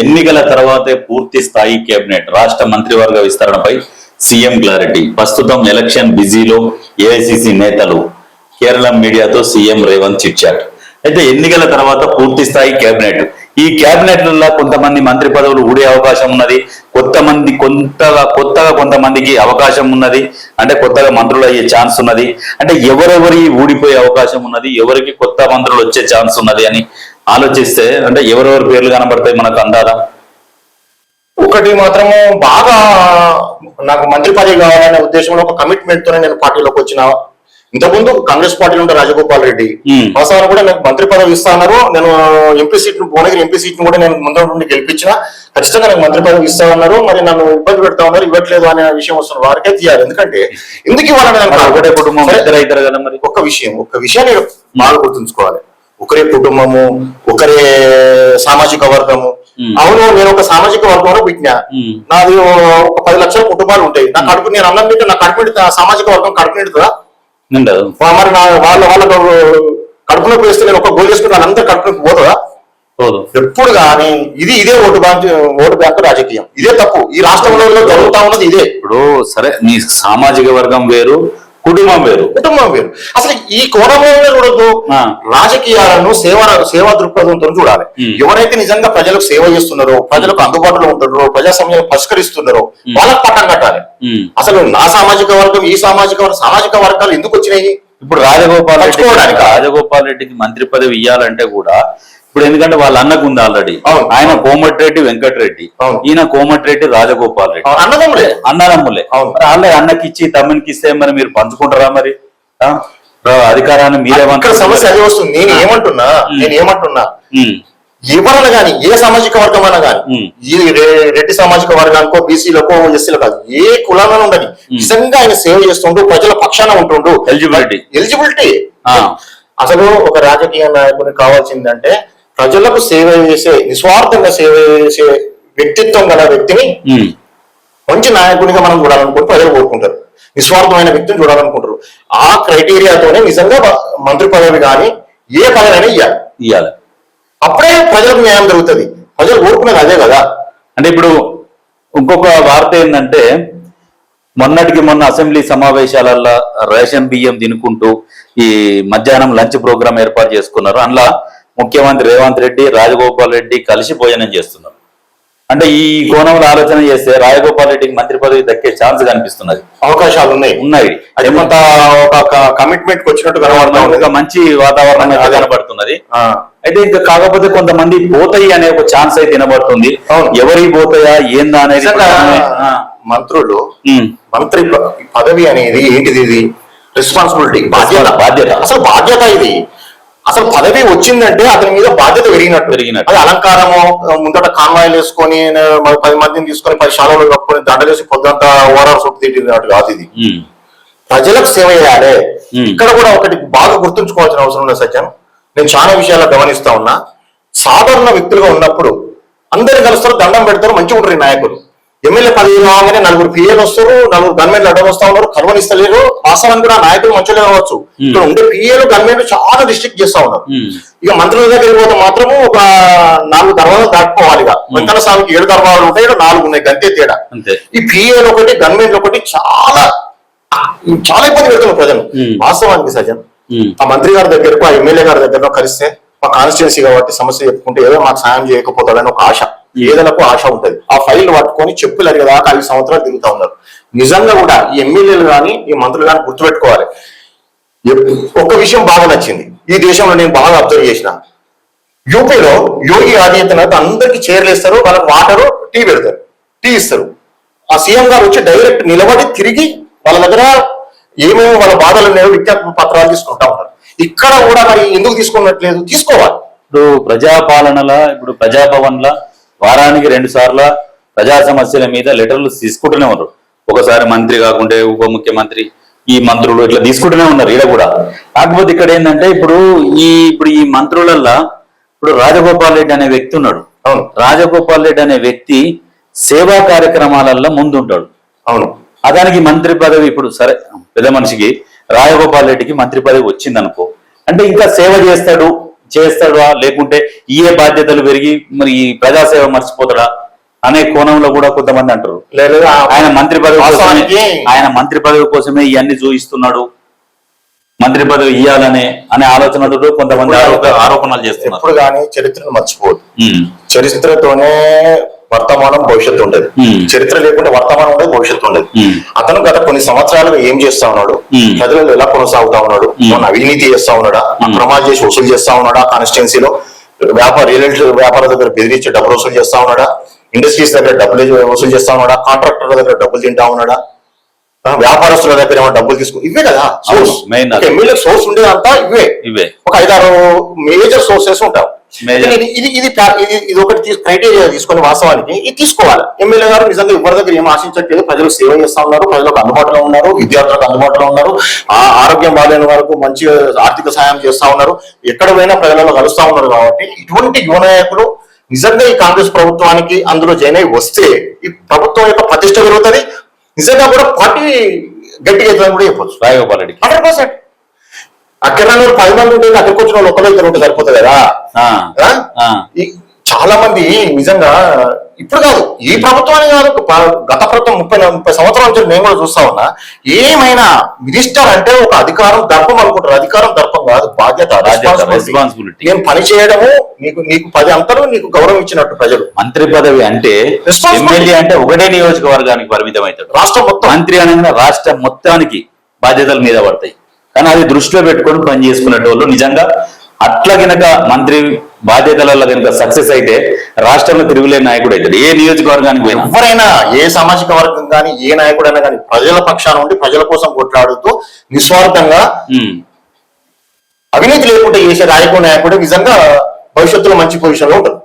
ఎన్నికల తర్వాతే పూర్తి స్థాయి కేబినెట్, రాష్ట్ర మంత్రివర్గ విస్తరణపై సీఎం క్లారిటీ. ప్రస్తుతం ఎలక్షన్ బిజీలో ఏఐసిసి నేతలు. కేరళ మీడియాతో సీఎం రేవంత్ చిట్ చాట్. అయితే ఎన్నికల తర్వాత పూర్తి స్థాయి కేబినెట్. ఈ కేబినెట్లలో కొంతమంది మంత్రి పదవులు ఊడే అవకాశం ఉన్నది, కొత్తగా కొంతమందికి అవకాశం ఉన్నది, అంటే కొత్తగా మంత్రులు అయ్యే ఛాన్స్ ఉన్నది, అంటే ఎవరెవరి ఊడిపోయే అవకాశం ఉన్నది, ఎవరికి కొత్త మంత్రులు వచ్చే ఛాన్స్ ఉన్నది అని ఆలోచిస్తే అంటే ఎవరెవరి పేర్లు కనబడతాయి మనకు అందాదా? ఒకటి మాత్రము బాగా నాకు మంత్రి పదవి కావాలనే ఉద్దేశంలో ఒక కమిట్మెంట్ తోనే నేను పార్టీలోకి వచ్చిన. ఇంతకుముందు కాంగ్రెస్ పార్టీలో ఉంటే రాజగోపాల్ రెడ్డి అవసరం కూడా నాకు మంత్రి పదవి ఇస్తా అన్నారు. నేను ఎంపీ సీట్ను భువనగిరి ఎంపీ సీట్ను కూడా నేను ముందు నుండి గెలిపించిన, ఖచ్చితంగా నాకు మంత్రి పదవి ఇస్తా ఉన్నారు. మరి నన్ను ఇబ్బంది పెడతా ఉన్నారు, ఇవ్వట్లేదు అనే విషయం వస్తున్న వారికే తీయాలి. ఎందుకంటే ఎందుకు ఇవ్వాలని ఒక్క విషయాన్ని బాగా గుర్తుంచుకోవాలి. ఒకరే కుటుంబము, ఒకరే సామాజిక వర్గము. అవును, నేను ఒక సామాజిక వర్గంలో పుట్టినా, నాది ఒక 10 లక్షల కుటుంబాలు ఉంటాయి. నా కడుపు నేను అన్నం తింటే నా కడుపు సామాజిక వర్గం కడుపు నిండుతుందా? మరి వాళ్ళ కడుపులోకి వేస్తే నేను ఒక గోల్ చేసుకుంటే వాళ్ళందరూ కడుపులోకి పోతుందా? ఎప్పుడు కానీ ఇదే ఓటు బ్యాంకు రాజకీయం, ఇదే తప్పు. ఈ రాష్ట్రంలో జరుగుతా ఉన్నది ఇదే. ఇప్పుడు సరే, నీ సామాజిక వర్గం వేరు, కుటుంబం వేరు. అసలు ఈ కోణంలో చూడద్దు. రాజకీయాలను సేవా దృక్పథంతో చూడాలి. ఎవరైతే నిజంగా ప్రజలకు సేవ చేస్తున్నారో, ప్రజలకు అందుబాటులో ఉంటున్నారో, ప్రజాస్వామ్యాన్ని పరిష్కరిస్తున్నారో వాళ్ళకి పట్టం కట్టాలి. అసలు నా సామాజిక వర్గం, ఈ సామాజిక వర్గాలు ఎందుకు వచ్చినాయి? ఇప్పుడు రాజగోపాల్ రెడ్డికి మంత్రి పదవి ఇవ్వాలంటే కూడా ఇప్పుడు ఎందుకంటే వాళ్ళ అన్నకు ఉంది ఆల్రెడీ. ఆయన కోమటిరెడ్డి వెంకటరెడ్డి, ఈయన కోమటిరెడ్డి రాజగోపాల్ రెడ్డి, అన్నదమ్ములే. వాళ్ళే అన్నకి ఇచ్చి తమ్మునికి ఇస్తే మరి మీరు పంచుకుంటారా? మరి అధికారాన్ని మీరే. సమస్య అదే వస్తుంది. నేను ఏమంటున్నా ఎవరైనా కానీ, ఏ సామాజిక వర్గం అయినా కానీ, ఈ రెడ్డి సామాజిక వర్గానికో, బీసీలకో, ఎస్సీలో కాదు, ఏ కులాలను ఉండని నిజంగా ఆయన సేవ చేస్తుంటూ ప్రజల పక్షాన ఉంటుండు. ఎలిజిబిలిటీ. అసలు ఒక రాజకీయ నాయకునికి కావాల్సిందంటే ప్రజలకు సేవ చేసే, నిస్వార్థంగా సేవ చేసే వ్యక్తిత్వం గల వ్యక్తిని మంచి నాయకునిగా మనం చూడాలనుకుంటే ప్రజలు కోరుకుంటారు. నిస్వార్థమైన వ్యక్తిని చూడాలనుకుంటారు. ఆ క్రైటీరియాతోనే నిజంగా మంత్రి పదవి కానీ ఏ పదవి ఇవ్వాలి. అప్పుడే ప్రజలకు న్యాయం జరుగుతుంది. ప్రజలు కోరుకునేది అదే కదా. అంటే ఇప్పుడు ఇంకొక వార్త ఏంటంటే, మొన్నటికి మొన్న అసెంబ్లీ సమావేశాలలో రేషన్ బియ్యం తినుకుంటూ ఈ మధ్యాహ్నం లంచ్ ప్రోగ్రాం ఏర్పాటు చేసుకున్నారు. అందులో ముఖ్యమంత్రి రేవంత్ రెడ్డి, రాజగోపాల్ రెడ్డి కలిసి భోజనం చేస్తున్నారు. అంటే ఈ కోణంలో ఆలోచన చేస్తే రాజగోపాల్ రెడ్డికి మంత్రి పదవి దక్కే ఛాన్స్ కనిపిస్తున్నది. అవకాశాలు ఉన్నాయి. అది కొంత ఒక కమిట్మెంట్ వచ్చినట్టు కనబడుతుంది. ఒక మంచి వాతావరణం అయితే కనబడుతున్నది. అయితే ఇంకా కాకపోతే కొంతమంది పోతాయి అనే ఒక ఛాన్స్ అయితే వినబడుతుంది. ఎవరికి పోతాయా ఏందా అనేది. మంత్రి పదవి అనేది ఏంటిది? ఇది రెస్పాన్సిబిలిటీ, బాధ్యత. అసలు బాధ్యత ఇది. అసలు పదవి వచ్చిందంటే అతని మీద బాధ్యత పెరిగినట్టు. అది అలంకారము, ముందట కాన్వాయిలు వేసుకొని 10 మందిని తీసుకొని 10 శాలలో కప్పుకొని దండలేసి పొద్దుంతా ఓవరాల్ సొట్టు తిట్టినట్టు కాదు ఇది. ప్రజలకు సేవ చేయాలి. ఇక్కడ కూడా ఒకటి బాగా గుర్తుంచుకోవాల్సిన అవసరం ఉంది సత్యం. నేను చాలా విషయాల్లో గమనిస్తా ఉన్నా. సాధారణ వ్యక్తులుగా ఉన్నప్పుడు అందరు కలుస్తారు, దండం పెడతారు, మంచిగా ఉంటారు నాయకులు. ఎమ్మెల్యే పదవి రాగానే 4 పిఏలు వస్తారు, 4 గన్మెన్లు అడ్డం వస్తా ఉన్నారు, కలవనిస్తలేరు. వాస్తవానికి కూడా నాయకులు మంచిగా కావచ్చు. ఇక్కడ ఉండే పిఏలు, గన్మెన్లు చాలా డిస్ట్రిక్ట్ చేస్తా ఉన్నారు. ఇక మంత్రుల దగ్గరికి పోతే మాత్రము ఒక 4 దర్వాజాలు దాటుకోవాలి. వెంకన్న స్వామికి 7 దర్వాజాలు ఉంటాయి, 4 ఉన్నాయి, గంతే తేడా. ఈ పిఏలు ఒకటి, గన్మెన్లు ఒకటి చాలా ఇబ్బంది పెడుతున్నారు ప్రజలు. వాస్తవానికి సజన్ ఆ మంత్రి గారి దగ్గరకు, ఆ ఎమ్మెల్యే గారి దగ్గర కలిస్తే మా కాన్స్టిట్యున్సీ కాబట్టి సమస్య చెప్పుకుంటే ఏదో మాకు సాయం చేయకపోతాడని ఒక ఆశ, ఏదైనాకు ఆశ ఉంటది. ఆ ఫైల్ పట్టుకొని చెప్పులు అడిగేదాకా 5 సంవత్సరాలు తిరుగుతా ఉన్నారు. నిజంగా కూడా ఈ ఎమ్మెల్యేలు కానీ, ఈ మంత్రులు కానీ గుర్తుపెట్టుకోవాలి. ఒక విషయం బాగా నచ్చింది ఈ దేశంలో, నేను బాగా అబ్జర్వ్ చేసిన. యూపీలో యోగి ఆదిత్యనాథ్ అందరికి చైర్లేస్తారు, వాళ్ళకి వాటరు, టీ పెడతారు, టీ ఇస్తారు. ఆ సీఎం గారు వచ్చి డైరెక్ట్ నిలబడి తిరిగి వాళ్ళ దగ్గర ఏమేమి వాళ్ళ బాధలు ఉన్నాయో విజ్ఞాపన పత్రాలు తీసుకుంటా ఉంటారు. ఇక్కడ కూడా మరి ఎందుకు తీసుకున్నట్లేదు? తీసుకోవాలి. ఇప్పుడు ప్రజాపాలనలా, ఇప్పుడు ప్రజాభవన్ల వారానికి 2 సార్లు ప్రజా సమస్యల మీద లెటర్లు తీసుకుంటూనే ఉన్నారు. ఒకసారి మంత్రి కాకుంటే ఉప ముఖ్యమంత్రి, ఈ మంత్రులు ఇట్లా తీసుకుంటూనే ఉన్నారు ఈడ కూడా. కాకపోతే ఇక్కడ ఏంటంటే ఇప్పుడు ఈ మంత్రులల్లా ఇప్పుడు రాజగోపాల్ రెడ్డి అనే వ్యక్తి ఉన్నాడు. రాజగోపాల్ రెడ్డి అనే వ్యక్తి సేవా కార్యక్రమాలలో ముందుంటాడు. అవును, అదానికి మంత్రి పదవి ఇప్పుడు సరే పెద్ద మనిషికి రాజగోపాల్ రెడ్డికి మంత్రి పదవి వచ్చింది అనుకో, అంటే ఇంకా సేవ చేస్తాడు, చేస్తాడా లేకుంటే ఏ బాధ్యతలు పెరిగి మరి ఈ ప్రజాసేవ మర్చిపోతాడా అనే కోణంలో కూడా కొంతమంది అంటారు. లేదు ఆయన మంత్రి పదవి కోసమే వాస్తవానికి- ఆయన మంత్రి పదవి కోసమే ఇవన్నీ చూయిస్తున్నాడు, మంత్రి పదవి ఇయ్యాలనే అనే ఆలోచనతో కొంతమంది ఆరోపణలు చేస్తున్నారు. ఎప్పుడు కానీ చరిత్రను మర్చిపోదు. ఉమ్, చరిత్రతోనే వర్తమానం భవిష్యత్తు ఉండదు. చరిత్ర లేకుండా వర్తమానం ఉండదు, భవిష్యత్తు ఉండదు. అతను గత కొన్ని సంవత్సరాలుగా ఏం చేస్తా ఉన్నాడు, ప్రజలలో ఎలా కొనసాగుతా ఉన్నాడు, ఏమన్నా అవినీతి చేస్తా ఉన్నాడా, అక్రమాలు చేసి వసూలు చేస్తా ఉన్నాడా, కాన్స్టిట్యున్సీలో రియల్ ఎస్టేట్ వ్యాపారుల దగ్గర బెదిరించి డబ్బులు వసూలు చేస్తా ఉన్నాడా, ఇండస్ట్రీస్ దగ్గర డబ్బులు వసూలు చేస్తా ఉన్నాడా, కాంట్రాక్టర్ల దగ్గర డబ్బులు తింటా ఉన్నాడా, వ్యాపారస్తుల దగ్గర ఏమైనా డబ్బులు తీసుకుని, ఇవే కదా సోర్స్. main అది. ఎమ్మెల్యే సోర్స్ ఉండేదంతా ఇవే. ఒక 5-6 మేజర్ సోర్సెస్ ఉంటాయి. Major. ఇది ఒకటి క్రైటీరియా తీసుకొని వాస్తవానికి ఇది తీసుకోవాలి. ఎమ్మెల్యే గారు నిజంగా ఎవరి దగ్గర ఏం ఆశించట్లేదు, ప్రజలు సేవ చేస్తా ఉన్నారు, ప్రజలకు అందుబాటులో ఉన్నారు, విద్యార్థులకు అందుబాటులో ఉన్నారు, ఆరోగ్యం బాగాలేని వరకు మంచి ఆర్థిక సాయం చేస్తా ఉన్నారు, ఎక్కడ పోయినా ప్రజలలో కలుస్తా ఉన్నారు. కాబట్టి ఇటువంటి యువ నాయకులు నిజంగా ఈ కాంగ్రెస్ ప్రభుత్వానికి అందులో జాయిన్ అయి వస్తే ఈ ప్రభుత్వం యొక్క ప్రతిష్ట పెరుగుతుంది, నిజంగా కూడా పార్టీ గట్టిగా అవుతుందని కూడా చెప్పొచ్చు. రాజగోపాల్ రెడ్డి 100%. అక్కడ 10 మంది ఉంటే అక్కడికి వచ్చిన వాళ్ళు ఒక్కరు ఇద్దరు ఉంటే సరిపోతుంది కదా. చాలా మంది నిజంగా ఇప్పుడు కాదు, ఈ ప్రభుత్వాన్ని కాదు, గత ప్రభుత్వం 30 సంవత్సరాల నుంచి నేను కూడా చూస్తా ఉన్నా. ఏమైనా మినిస్టర్ అంటే ఒక అధికారం దర్పం అనుకుంటారు, అధికారం దర్పం కాదు, బాధ్యత, రెస్పాన్సిబిలిటీ. నేను పని చేయడము, నీకు 10 అంతలు నీకు గౌరవం ఇచ్చినట్టు ప్రజలు. మంత్రి పదవి అంటే ఎమ్మెల్యే అంటే ఒకటే నియోజకవర్గానికి పరిమితం అవుతాడు, రాష్ట్రం మొత్తం. మంత్రి అనగా రాష్ట్రం మొత్తానికి బాధ్యతల మీద పడతాయి. కానీ అది దృష్టిలో పెట్టుకొని పని చేసుకునేటోళ్ళు నిజంగా అట్లా గనక మంత్రి బాధ్యతలలో కనుక సక్సెస్ అయితే రాష్ట్రంలో తిరుగులేని నాయకుడు అవుతాడు, ఏ నియోజకవర్గానికి పోయినా. ఎవరైనా ఏ సామాజిక వర్గం కానీ ఏ నాయకుడైనా కానీ ప్రజల పక్షాన ఉండి ప్రజల కోసం కొట్లాడుతూ నిస్వార్థంగా అవినీతి లేకుండా చేసే నాయకుడు నిజంగా భవిష్యత్తులో మంచి పొజిషన్ లో ఉంటారు.